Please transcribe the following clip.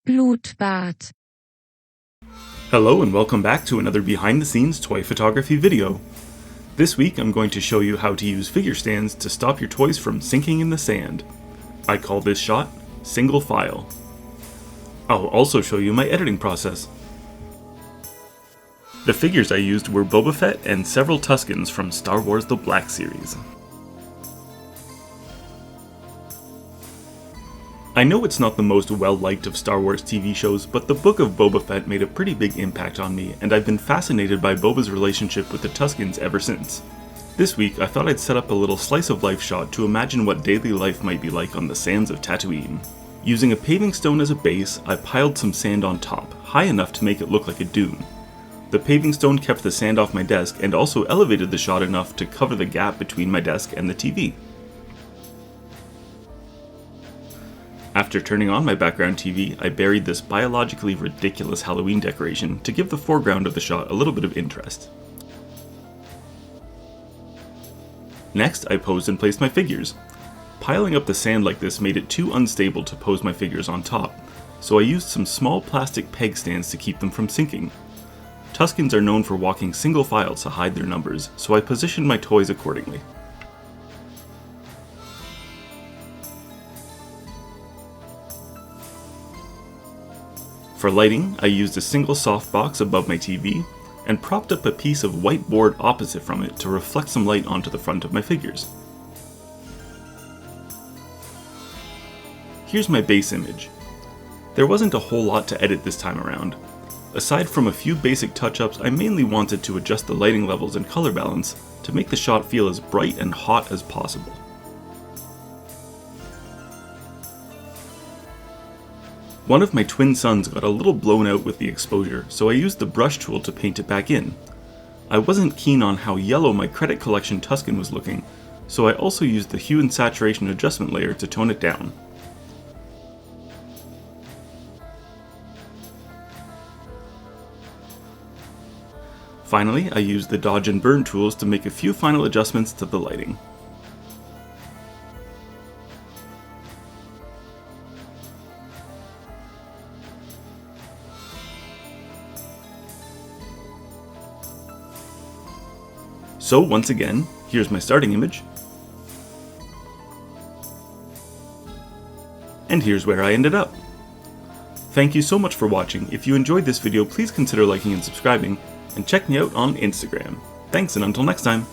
Blutbart. Hello and welcome back to another behind the scenes toy photography video. This week I'm going to show you how to use figure stands to stop your toys from sinking in the sand. I call this shot single file. I'll also show you my editing process. The figures I used were Boba Fett and several Tuskens from Star Wars The Black Series. I know it's not the most well-liked of Star Wars TV shows, but the Book of Boba Fett made a pretty big impact on me, and I've been fascinated by Boba's relationship with the Tuskens ever since. This week, I thought I'd set up a little slice-of-life shot to imagine what daily life might be like on the sands of Tattooine. Using a paving stone as a base, I piled some sand on top, high enough to make it look like a dune. The paving stone kept the sand off my desk and also elevated the shot enough to cover the gap between my desk and the TV. After turning on my background TV, I buried this biologically ridiculous Halloween decoration to give the foreground of the shot a little bit of interest. Next, I posed and placed my figures. Piling up the sand like this made it too unstable to pose my figures on top, so I used some small plastic peg stands to keep them from sinking. Tuskens are known for walking single file to hide their numbers, so I positioned my toys accordingly. For lighting, I used a single softbox above my TV and propped up a piece of white board opposite from it to reflect some light onto the front of my figures. Here's my base image. There wasn't a whole lot to edit this time around. Aside from a few basic touch-ups, I mainly wanted to adjust the lighting levels and color balance to make the shot feel as bright and hot as possible. One of my twin sons got a little blown out with the exposure, so I used the brush tool to paint it back in. I wasn't keen on how yellow my credit collection Tusken was looking, so I also used the hue and saturation adjustment layer to tone it down. Finally, I used the dodge and burn tools to make a few final adjustments to the lighting. So once again, here's my starting image, and here's where I ended up. Thank you so much for watching. If you enjoyed this video, please consider liking and subscribing, and check me out on Instagram. Thanks, and until next time.